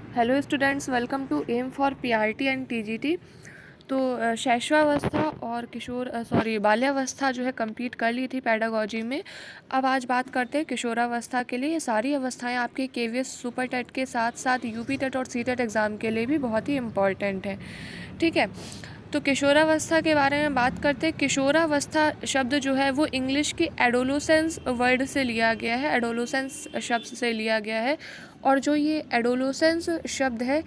Hello students, welcome to M for PRT and TGT. तो शैशवावस्था और बाल्यावस्था जो है कंप्लीट कर ली थी पेडागोजी में। अब आज बात करते हैं किशोरावस्था के लिए। ये सारी अवस्थाएं आपके केवीएस सुपर टेट के साथ साथ यूपी टेट और सी टेट एग्ज़ाम के लिए भी बहुत ही इम्पॉर्टेंट है। ठीक है, तो किशोरावस्था के बारे में बात करते हैं। किशोरावस्था शब्द जो है वो इंग्लिश की एडोलोसेंस वर्ड से लिया गया है, एडोलोसेंस शब्द से लिया गया है। और जो ये एडोलोसेंस शब्द है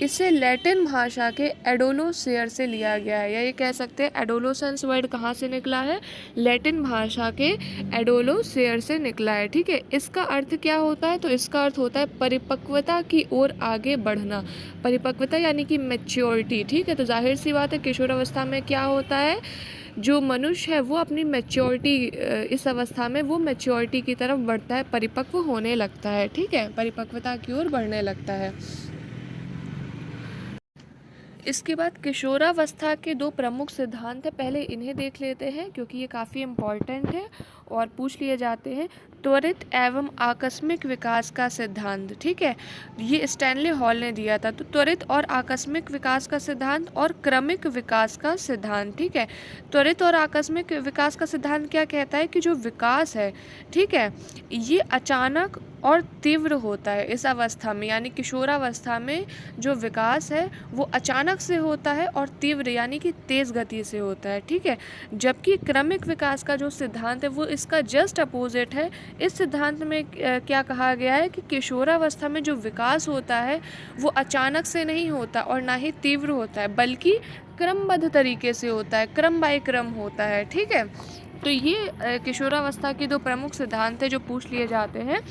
इसे लैटिन भाषा के एडोलोसेयर से लिया गया है, या ये कह सकते हैं एडोलोसेंस वर्ड कहाँ से निकला है, लैटिन भाषा के एडोलोसेयर से निकला है। ठीक है, इसका अर्थ क्या होता है? तो इसका अर्थ होता है परिपक्वता की ओर आगे बढ़ना। परिपक्वता यानी कि मैच्योरिटी। ठीक है, तो जाहिर सी बात है किशोरावस्था में क्या होता है, जो मनुष्य है वो अपनी मैच्योरिटी, इस अवस्था में वो मैच्योरिटी की तरफ बढ़ता है, परिपक्व होने लगता है। ठीक है, परिपक्वता की ओर बढ़ने लगता है। इसके बाद किशोरावस्था के दो प्रमुख सिद्धांत हैं, पहले इन्हें देख लेते हैं क्योंकि ये काफ़ी इम्पॉर्टेंट है और पूछ लिए जाते हैं। त्वरित एवं आकस्मिक विकास का सिद्धांत। ठीक है, ये स्टैनली हॉल ने दिया था। तो त्वरित और आकस्मिक विकास का सिद्धांत और क्रमिक विकास का सिद्धांत। ठीक है, त्वरित और आकस्मिक विकास का सिद्धांत क्या कहता है कि जो विकास है, ठीक है, ये अचानक और तीव्र होता है इस अवस्था में, यानी किशोरावस्था में जो विकास है वो अचानक से होता है और तीव्र यानी कि तेज़ गति से होता है। ठीक है, जबकि क्रमिक विकास का जो सिद्धांत है वो इसका जस्ट अपोजिट है। इस सिद्धांत में क्या कहा गया है कि किशोरावस्था में जो विकास होता है वो अचानक से नहीं होता और ना ही तीव्र होता है, बल्कि क्रमबद्ध तरीके से होता है, क्रम बाय क्रम होता है। ठीक है, तो ये किशोरावस्था के दो प्रमुख सिद्धांत है जो पूछ लिए जाते हैं।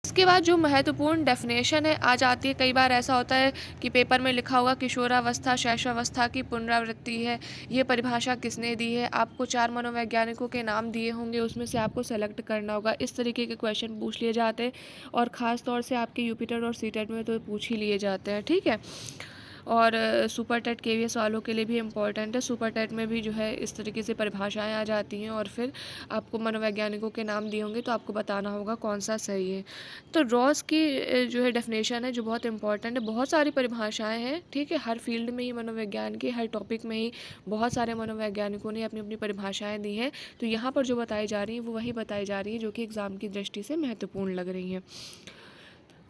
इसके बाद जो महत्वपूर्ण डेफिनेशन है आ जाती है। कई बार ऐसा होता है कि पेपर में लिखा होगा किशोरावस्था शैशवावस्था की पुनरावृत्ति है, ये परिभाषा किसने दी है? आपको 4 मनोवैज्ञानिकों के नाम दिए होंगे, उसमें से आपको सेलेक्ट करना होगा। इस तरीके के क्वेश्चन पूछ लिए जाते हैं और ख़ास तौर से आपके यूपी टेट और सी टेट में तो पूछ ही लिए जाते हैं। ठीक है, और सुपर टेट केवीएस वालों के लिए भी इम्पॉर्टेंट है। सुपर टेट में भी जो है इस तरीके से परिभाषाएं आ जाती हैं और फिर आपको मनोवैज्ञानिकों के नाम दिए होंगे तो आपको बताना होगा कौन सा सही है। तो रॉस की जो है डेफिनेशन है जो बहुत इंपॉर्टेंट है। बहुत सारी परिभाषाएं हैं, ठीक है, हर फील्ड में ही मनोविज्ञान के हर टॉपिक में ही बहुत सारे मनोवैज्ञानिकों ने अपनी अपनी परिभाषाएं दी हैं। तो यहाँ पर जो बताई जा रही हैं वो वही बताई जा रही हैं जो कि एग्ज़ाम की दृष्टि से महत्वपूर्ण लग रही हैं।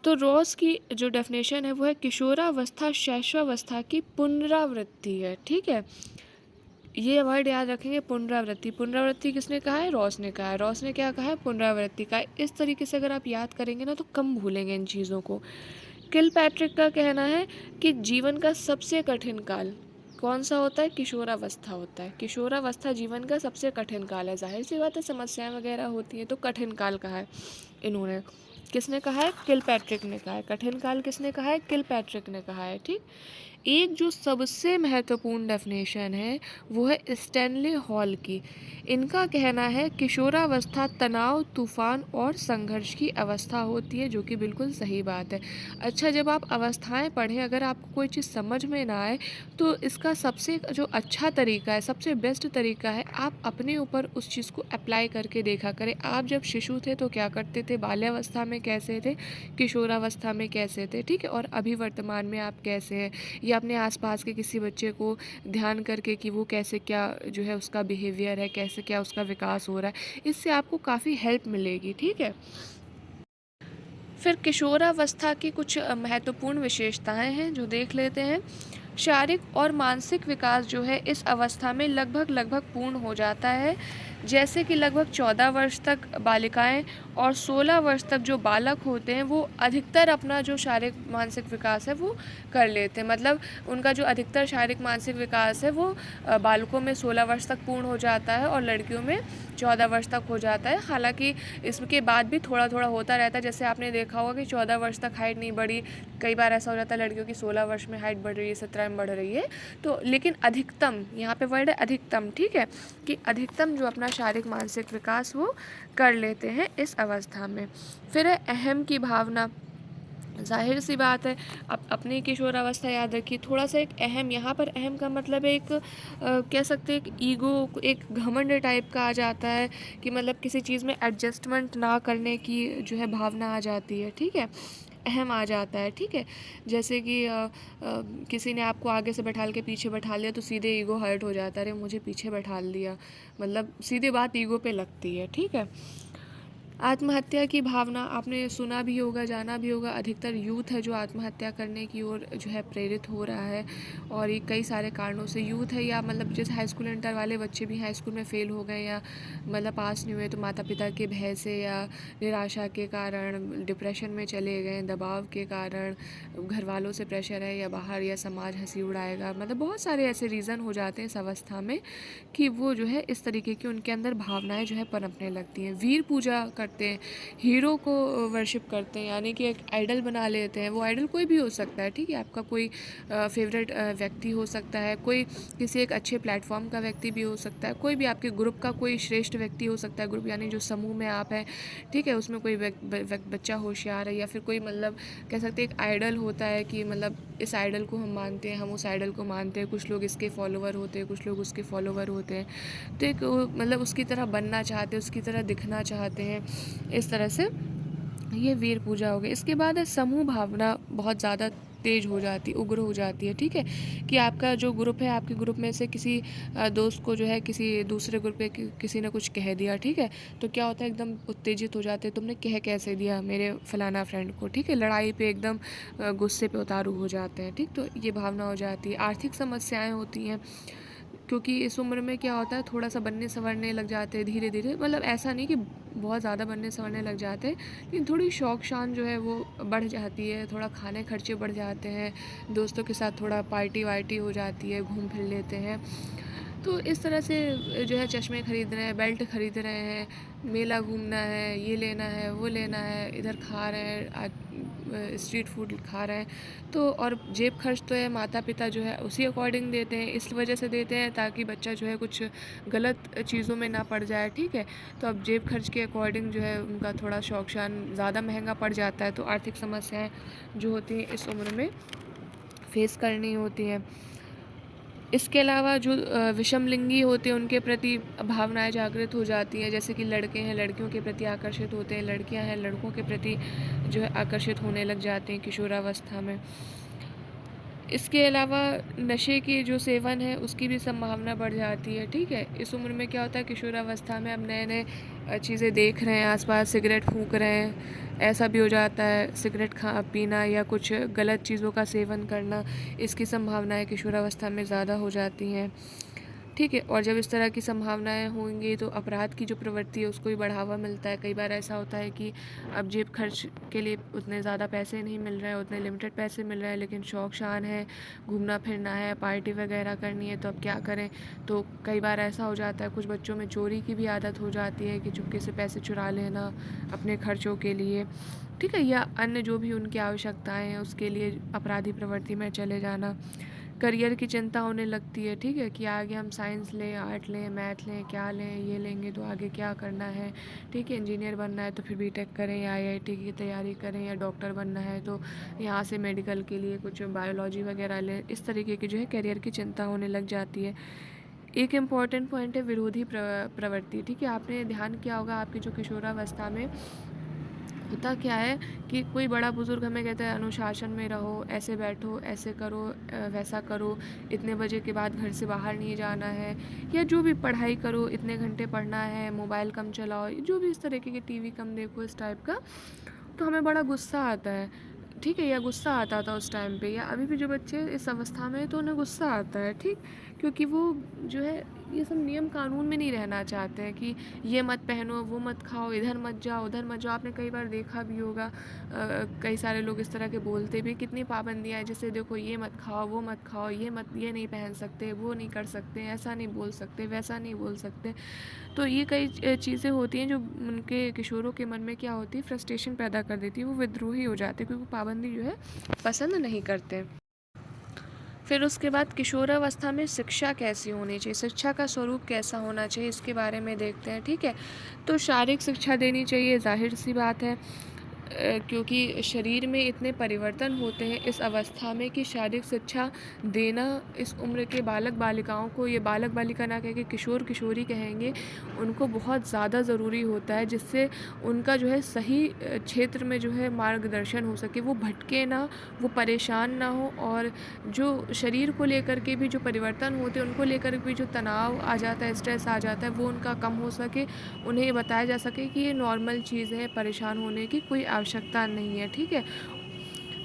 तो रॉस की जो डेफिनेशन है वो है किशोरावस्था शैशवावस्था की पुनरावृत्ति है। ठीक है, ये वर्ड याद रखेंगे, पुनरावृत्ति। पुनरावृत्ति किसने कहा है? रॉस ने कहा है। रॉस ने क्या कहा है? पुनरावृत्ति का। इस तरीके से अगर आप याद करेंगे ना तो कम भूलेंगे इन चीज़ों को। किलपैट्रिक का कहना है कि जीवन का सबसे कठिन काल कौन सा होता है? किशोरावस्था होता है। किशोरावस्था जीवन का सबसे कठिन काल है। जाहिर सी बात है समस्याएं वगैरह होती हैं तो कठिन काल कहा है इन्होंने। किसने कहा है? किलपैट्रिक ने कहा है। कठिन काल किसने कहा है? किलपैट्रिक ने कहा है। ठीक, एक जो सबसे महत्वपूर्ण डेफिनेशन है वो है स्टैनली हॉल की। इनका कहना है किशोरावस्था तनाव, तूफान और संघर्ष की अवस्था होती है, जो कि बिल्कुल सही बात है। अच्छा, जब आप अवस्थाएं पढ़ें, अगर आपको कोई चीज़ समझ में ना आए तो इसका सबसे जो अच्छा तरीका है, सबसे बेस्ट तरीका है, आप अपने ऊपर उस चीज़ को अप्लाई करके देखा करें। आप जब शिशु थे तो क्या करते थे, बाल्यावस्था में कैसे थे, किशोरावस्था में कैसे थे, ठीक है, और अभी वर्तमान में आप कैसे हैं, या अपने आसपास के किसी बच्चे को ध्यान करके कि वो कैसे क्या जो है उसका बिहेवियर है, कैसे क्या उसका विकास हो रहा है, इससे आपको काफ़ी हेल्प मिलेगी। ठीक है, फिर किशोरावस्था की कुछ महत्वपूर्ण विशेषताएं हैं जो देख लेते हैं। शारीरिक और मानसिक विकास जो है इस अवस्था में लगभग पूर्ण हो जाता है। जैसे कि लगभग 14 वर्ष तक बालिकाएं और 16 वर्ष तक जो बालक होते हैं वो अधिकतर अपना जो शारीरिक मानसिक विकास है वो कर लेते हैं। मतलब उनका जो अधिकतर शारीरिक मानसिक विकास है वो बालकों में 16 वर्ष तक पूर्ण हो जाता है और लड़कियों में 14 वर्ष तक हो जाता है। हालांकि इसके बाद भी थोड़ा थोड़ा होता रहता है। जैसे आपने देखा होगा कि 14 वर्ष तक हाइट नहीं बढ़ी, कई बार ऐसा हो जाता है लड़कियों की 16 वर्ष में हाइट बढ़ रही है, 17 में बढ़ रही है। तो लेकिन अधिकतम, यहाँ पे वर्ड है अधिकतम, ठीक है, कि अधिकतम जो अपना शारीरिक मानसिक विकास वो कर लेते हैं इस अवस्था में। फिर है अहम की भावना। जाहिर सी बात है, अपनी किशोरावस्था याद रखिए। थोड़ा सा एक अहम, यहाँ पर अहम का मतलब एक कह सकते हैं एक ईगो, एक घमंड टाइप का आ जाता है कि मतलब किसी चीज़ में एडजस्टमेंट ना करने की जो है भावना आ जाती है। ठीक है, अहम आ जाता है, ठीक है। जैसे कि किसी ने आपको आगे से बैठाल के पीछे बैठा लिया तो सीधे ईगो हर्ट हो जाता है, अरे मुझे पीछे बैठाल दिया, मतलब सीधे बात ईगो पे लगती है, ठीक है। आत्महत्या की भावना आपने सुना भी होगा, जाना भी होगा, अधिकतर यूथ है जो आत्महत्या करने की ओर जो है प्रेरित हो रहा है, और ये कई सारे कारणों से यूथ है, या मतलब जैसे हाई स्कूल इंटर वाले बच्चे भी हाई स्कूल में फ़ेल हो गए या मतलब पास नहीं हुए तो माता पिता के भय से या निराशा के कारण डिप्रेशन में चले गए, दबाव के कारण, घर वालों से प्रेशर है या बाहर या समाज हंसी उड़ाएगा, मतलब बहुत सारे ऐसे रीज़न हो जाते हैं इस अवस्था में कि वो जो है इस तरीके की उनके अंदर भावनाएं जो है पनपने लगती हैं। वीर पूजा करते हैं, हीरो को वर्शिप करते हैं, यानी कि एक आइडल बना लेते हैं। वो आइडल कोई भी हो सकता है, ठीक है, आपका कोई फेवरेट व्यक्ति हो सकता है, कोई किसी एक अच्छे प्लेटफॉर्म का व्यक्ति भी हो सकता है, कोई भी आपके ग्रुप का कोई श्रेष्ठ व्यक्ति हो सकता है, ग्रुप यानी जो समूह में आप हैं, ठीक है, उसमें कोई बच्चा होशियार है, या फिर कोई मतलब कह सकते हैं एक आइडल होता है कि मतलब इस आइडल को हम मानते हैं, हम उस आइडल को मानते हैं, कुछ लोग इसके फॉलोवर होते हैं, कुछ लोग उसके फॉलोवर होते हैं, तो एक मतलब उसकी तरह बनना चाहते हैं, उसकी तरह दिखना चाहते हैं, इस तरह से ये वीर पूजा हो गई। इसके बाद है समूह भावना बहुत ज़्यादा तेज हो जाती, उग्र हो जाती है, ठीक है, कि आपका जो ग्रुप है, आपके ग्रुप में से किसी दोस्त को जो है किसी दूसरे ग्रुप के किसी ने कुछ कह दिया, ठीक है, तो क्या होता है एकदम उत्तेजित हो जाते हैं, तुमने कह कैसे दिया मेरे फलाना फ्रेंड को, ठीक है, लड़ाई पे एकदम गुस्से पे उतारू हो जाते हैं, ठीक, तो ये भावना हो जाती है। आर्थिक समस्याएं होती हैं, क्योंकि इस उम्र में क्या होता है थोड़ा सा बनने संवरने लग जाते हैं धीरे धीरे, मतलब ऐसा नहीं कि बहुत ज़्यादा बनने संवरने लग जाते हैं, लेकिन थोड़ी शौक शान जो है वो बढ़ जाती है, थोड़ा खाने खर्चे बढ़ जाते हैं, दोस्तों के साथ थोड़ा पार्टी वार्टी हो जाती है, घूम फिर लेते हैं, तो इस तरह से जो है चश्मे खरीद रहे हैं, बेल्ट खरीद रहे हैं, मेला घूमना है, ये लेना है, वो लेना है, इधर खा रहे हैं, स्ट्रीट फूड खा रहे हैं, तो और जेब खर्च तो है माता पिता जो है उसी अकॉर्डिंग देते हैं, इस वजह से देते हैं ताकि बच्चा जो है कुछ गलत चीज़ों में ना पड़ जाए, ठीक है, तो अब जेब खर्च के अकॉर्डिंग जो है उनका थोड़ा शौक शान ज़्यादा महंगा पड़ जाता है, तो आर्थिक समस्याएं जो होती हैं इस उम्र में फेस करनी होती हैं। इसके अलावा जो विषमलिंगी होते हैं उनके प्रति भावनाएं जागृत हो जाती हैं, जैसे कि लड़के हैं लड़कियों के प्रति आकर्षित होते हैं, लड़कियां हैं लड़कों के प्रति जो है आकर्षित होने लग जाते हैं किशोरावस्था में। इसके अलावा नशे की जो सेवन है उसकी भी संभावना बढ़ जाती है, ठीक है, इस उम्र में क्या होता है किशोरावस्था में अब नए नए चीज़ें देख रहे हैं आसपास, सिगरेट फूंक रहे हैं, ऐसा भी हो जाता है, सिगरेट खा पीना या कुछ गलत चीज़ों का सेवन करना, इसकी संभावनाएं किशोरावस्था में ज़्यादा हो जाती हैं, ठीक है, और जब इस तरह की संभावनाएं होंगी तो अपराध की जो प्रवृत्ति है उसको भी बढ़ावा मिलता है। कई बार ऐसा होता है कि अब जेब खर्च के लिए उतने ज़्यादा पैसे नहीं मिल रहे हैं, उतने लिमिटेड पैसे मिल रहे हैं, लेकिन शौक शान है, घूमना फिरना है, पार्टी वगैरह करनी है, तो अब क्या करें, तो कई बार ऐसा हो जाता है कुछ बच्चों में चोरी की भी आदत हो जाती है कि चुपके से पैसे चुरा लेना अपने खर्चों के लिए, ठीक है, या अन्य जो भी उनकी आवश्यकताएं हैं उसके लिए अपराधी प्रवृत्ति में चले जाना। करियर की चिंता होने लगती है, ठीक है, कि आगे हम साइंस लें, आर्ट लें, मैथ लें, क्या लें, ये लेंगे तो आगे क्या करना है, ठीक है, इंजीनियर बनना है तो फिर बीटेक करें या आईआईटी की तैयारी करें, या डॉक्टर बनना है तो यहाँ से मेडिकल के लिए कुछ बायोलॉजी वगैरह लें, इस तरीके की जो है करियर की चिंता होने लग जाती है। एक इम्पॉर्टेंट पॉइंट है विरोधी प्रवृत्ति, ठीक है, आपने ध्यान किया होगा आपकी जो किशोरावस्था में होता क्या है कि कोई बड़ा बुजुर्ग हमें कहता है अनुशासन में रहो, ऐसे बैठो, ऐसे करो, वैसा करो, इतने बजे के बाद घर से बाहर नहीं जाना है, या जो भी पढ़ाई करो इतने घंटे पढ़ना है, मोबाइल कम चलाओ, जो भी इस तरीके के टीवी कम देखो, इस टाइप का, तो हमें बड़ा गुस्सा आता है, ठीक है, या गुस्सा आता था उस टाइम पे, या अभी भी जो बच्चे इस अवस्था में तो उन्हें गुस्सा आता है, ठीक, क्योंकि वो जो है ये सब नियम कानून में नहीं रहना चाहते हैं कि ये मत पहनो, वो मत खाओ, इधर मत जाओ, उधर मत जाओ, आपने कई बार देखा भी होगा, कई सारे लोग इस तरह के बोलते भी, कितनी पाबंदियाँ हैं, जैसे देखो ये मत खाओ, वो मत खाओ, ये नहीं पहन सकते, वो नहीं कर सकते, ऐसा नहीं बोल सकते, वैसा नहीं बोल सकते, तो ये कई चीज़ें होती हैं जो उनके किशोरों के मन में क्या होती है फ्रस्ट्रेशन पैदा कर देती है, वो विद्रोही हो जाते हैं क्योंकि पाबंदी जो है पसंद नहीं करते। फिर उसके बाद किशोरावस्था में शिक्षा कैसी होनी चाहिए, शिक्षा का स्वरूप कैसा होना चाहिए, इसके बारे में देखते हैं, ठीक है, तो शारीरिक शिक्षा देनी चाहिए, जाहिर सी बात है, क्योंकि शरीर में इतने परिवर्तन होते हैं इस अवस्था में कि शारीरिक शिक्षा देना इस उम्र के बालक बालिकाओं को, ये बालक बालिका ना कह के किशोर किशोरी कहेंगे, उनको बहुत ज़्यादा ज़रूरी होता है, जिससे उनका जो है सही क्षेत्र में जो है मार्गदर्शन हो सके, वो भटके ना, वो परेशान ना हो, और जो शरीर को लेकर के भी जो परिवर्तन होते हैं उनको लेकर भी जो तनाव आ जाता है, स्ट्रेस आ जाता है, वो उनका कम हो सके, उन्हें ये बताया जा सके कि ये नॉर्मल चीज़ है, परेशान होने की कोई आवश्यकता नहीं है, ठीक है।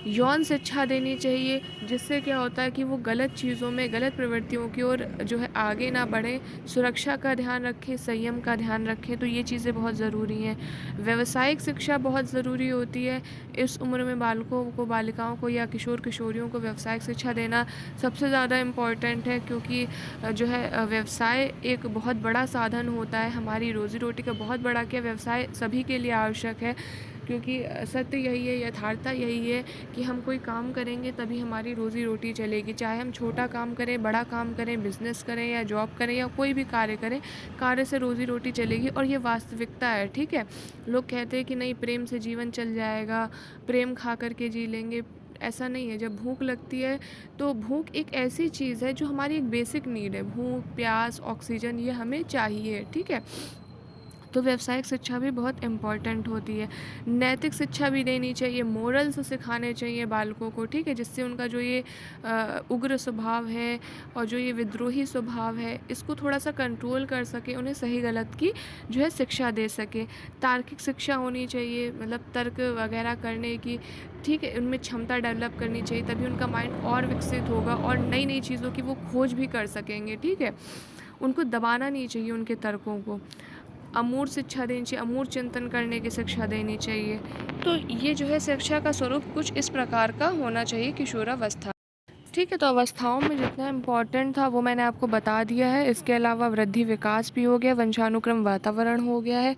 यौन शिक्षा देनी चाहिए, जिससे क्या होता है कि वो गलत चीज़ों में, गलत प्रवृत्तियों की ओर जो है आगे ना बढ़ें, सुरक्षा का ध्यान रखें, संयम का ध्यान रखें, तो ये चीज़ें बहुत ज़रूरी हैं। व्यावसायिक शिक्षा बहुत ज़रूरी होती है। इस उम्र में बालकों को, बालिकाओं को या किशोर किशोरियों को व्यावसायिक शिक्षा देना सबसे ज़्यादा इम्पॉर्टेंट है, क्योंकि जो है व्यवसाय एक बहुत बड़ा साधन होता है हमारी रोज़ी रोटी का। बहुत बड़ा क्या, व्यवसाय सभी के लिए आवश्यक है, क्योंकि सत्य यही है, यथार्थता यही है कि हम कोई काम करेंगे तभी हमारी रोज़ी रोटी चलेगी। चाहे हम छोटा काम करें, बड़ा काम करें, बिज़नेस करें या जॉब करें या कोई भी कार्य करें, कार्य से रोज़ी रोटी चलेगी, और ये वास्तविकता है, ठीक है। लोग कहते हैं कि नहीं, प्रेम से जीवन चल जाएगा, प्रेम खा कर के जी लेंगे। ऐसा नहीं है। जब भूख लगती है तो भूख एक ऐसी चीज़ है जो हमारी एक बेसिक नीड है। भूख, प्यास, ऑक्सीजन, ये हमें चाहिए, ठीक है। तो व्यावसायिक शिक्षा भी बहुत इम्पॉर्टेंट होती है। नैतिक शिक्षा भी देनी चाहिए, मोरल्स सिखाने चाहिए बालकों को, ठीक है, जिससे उनका जो ये उग्र स्वभाव है और जो ये विद्रोही स्वभाव है, इसको थोड़ा सा कंट्रोल कर सके, उन्हें सही गलत की जो है शिक्षा दे सके। तार्किक शिक्षा होनी चाहिए, मतलब तर्क वगैरह करने की, ठीक है, उनमें क्षमता डेवलप करनी चाहिए, तभी उनका माइंड और विकसित होगा और नई नई चीज़ों की वो खोज भी कर सकेंगे, ठीक है। उनको दबाना नहीं चाहिए, उनके तर्कों को। अमूर्त शिक्षा देनी चाहिए, अमूर्त चिंतन करने की शिक्षा देनी चाहिए। तो ये जो है शिक्षा का स्वरूप कुछ इस प्रकार का होना चाहिए किशोरावस्था। ठीक है, तो अवस्थाओं में जितना इम्पोर्टेंट था वो मैंने आपको बता दिया है। इसके अलावा वृद्धि विकास भी हो गया, वंशानुक्रम वातावरण हो गया है,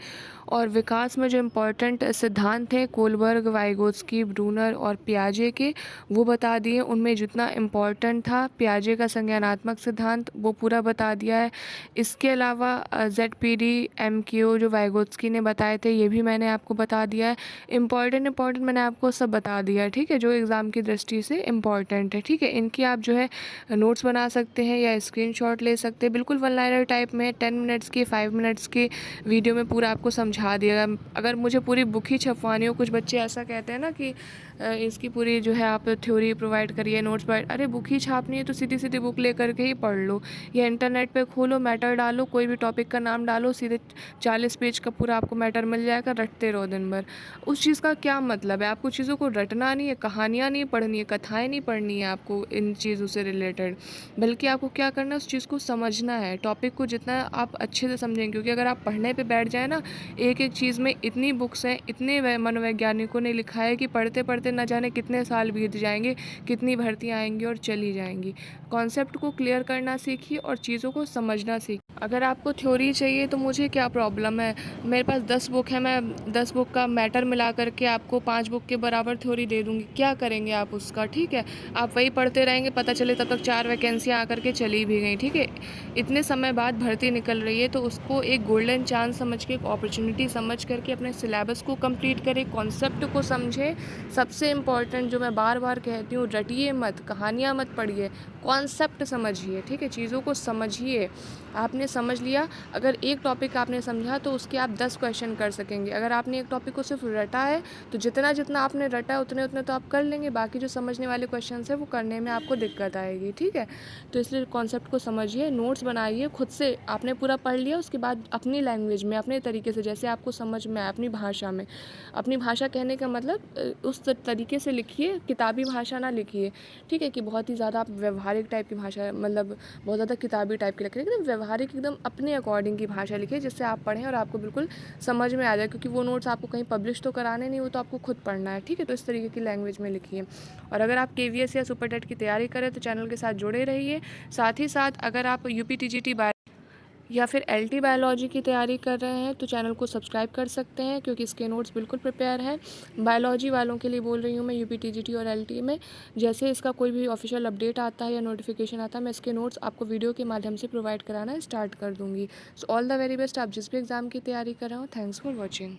और विकास में जो इम्पोर्टेंट सिद्धांत हैं कोलबर्ग, वाइगोत्स्की, ब्रूनर और पियाजे के, वो बता दिए। उनमें जितना इम्पोर्टेंट था पियाजे का संज्ञानात्मक सिद्धांत, वो पूरा बता दिया है। इसके अलावा ZPD, MQ जो वाइगोत्स्की ने बताए थे, ये भी मैंने आपको बता दिया है। इम्पॉर्टेंट मैंने आपको सब बता दिया है, ठीक है, जो एग्ज़ाम की दृष्टि से इम्पॉर्टेंट है, ठीक है। इनकी आप जो है नोट्स बना सकते हैं या स्क्रीनशॉट ले सकते हैं। बिल्कुल वन लाइनर टाइप में 10 मिनट्स की, 5 मिनट्स की वीडियो में पूरा आपको समझा दिया। अगर मुझे पूरी बुक ही छपवानी हो, कुछ बच्चे ऐसा कहते हैं ना कि इसकी पूरी जो है आप थ्योरी प्रोवाइड करिए, नोट्स प्रोवाइड, अरे बुक ही छापनी है तो सीधी सीधी बुक लेकर के ही पढ़ लो, या इंटरनेट पे खोलो, मैटर डालो, कोई भी टॉपिक का नाम डालो, सीधे 40 पेज का पूरा आपको मैटर मिल जाएगा, रटते रहो दिन भर। उस चीज़ का क्या मतलब है? आपको चीज़ों को रटना नहीं है, कहानियाँ नहीं पढ़नी है, कथाएँ नहीं पढ़नी है आपको इन चीज़ों से रिलेटेड, बल्कि आपको क्या करना है, उस चीज़ को समझना है। टॉपिक को जितना आप अच्छे से समझेंगे, क्योंकि अगर आप पढ़ने पे बैठ जाए ना, एक एक चीज़ में इतनी बुक्स हैं, इतने मनोवैज्ञानिकों ने लिखा है कि पढ़ते पढ़ते न जाने कितने साल बीत जाएंगे, कितनी भर्तियाँ आएंगी और चली जाएंगी। कॉन्सेप्ट को क्लियर करना सीखिए और चीज़ों को समझना सीखिए। अगर आपको थ्योरी चाहिए तो मुझे क्या प्रॉब्लम है, मेरे पास 10 बुक है, मैं 10 बुक का मैटर मिला करके आपको 5 बुक के बराबर थ्योरी दे दूँगी। क्या करेंगे आप उसका, ठीक है। आप वही पढ़ते रहेंगे, पता चले तब तक 4 वैकेंसियाँ आकर के चली भी गई, ठीक है। इतने समय बाद भर्ती निकल रही है, तो उसको एक गोल्डन चांस समझ के, एक अपॉर्चुनिटी समझ करके अपने सिलेबस को कंप्लीट करें, कॉन्सेप्ट को समझें। सबसे इम्पॉर्टेंट जो मैं बार बार कहती हूँ, रटिए मत, कहानियाँ मत पढ़िए, कॉन्सेप्ट समझिए, ठीक है, चीज़ों को समझिए। आपने समझ लिया, अगर एक टॉपिक आपने समझा तो उसके आप 10 क्वेश्चन कर सकेंगे। अगर आपने एक टॉपिक को सिर्फ रटा है तो जितना जितना आपने रटा है उतने उतने तो आप कर लेंगे, बाकी जो समझने वाले क्वेश्चन है वो करने में आपको दिक्कत आएगी, ठीक है। तो इसलिए कॉन्सेप्ट को समझिए, नोट्स बनाइए खुद से। आपने पूरा पढ़ लिया, उसके बाद अपनी लैंग्वेज में, अपने तरीके से, जैसे आपको समझ में आए, अपनी भाषा में। अपनी भाषा कहने का मतलब उस तरीके से लिखिए, किताबी भाषा ना लिखिए, ठीक है, कि बहुत ही ज़्यादा आप व्यवहारिक टाइप की भाषा, मतलब बहुत ज़्यादा किताबी टाइप की लिख रहे हैं, एकदम व्यवहारिक, एकदम अपने अकॉर्डिंग की भाषा लिखिए, जिससे आप पढ़ें और आपको बिल्कुल समझ में आ जाए, क्योंकि वो नोट्स आपको कहीं पब्लिश तो कराने नहीं, वो तो आपको खुद पढ़ना है, ठीक है। तो इस तरीके की लैंग्वेज में लिखिए। और अगर आप KVS या सुपर टेट की तैयारी करें तो चैनल के साथ जुड़े रहिए। साथ ही साथ अगर आप UPTGT या फिर LT बायोलॉजी की तैयारी कर रहे हैं तो चैनल को सब्सक्राइब कर सकते हैं, क्योंकि इसके नोट्स बिल्कुल प्रिपेयर हैं। बायोलॉजी वालों के लिए बोल रही हूँ मैं, UPTGT और LT में जैसे इसका कोई भी ऑफिशियल अपडेट आता है या नोटिफिकेशन आता है, मैं इसके नोट्स आपको वीडियो के माध्यम से प्रोवाइड कराना स्टार्ट कर दूँगी। So all the very best, आप जिस भी एग्ज़ाम की तैयारी कर रहे हो। Thanks for watching.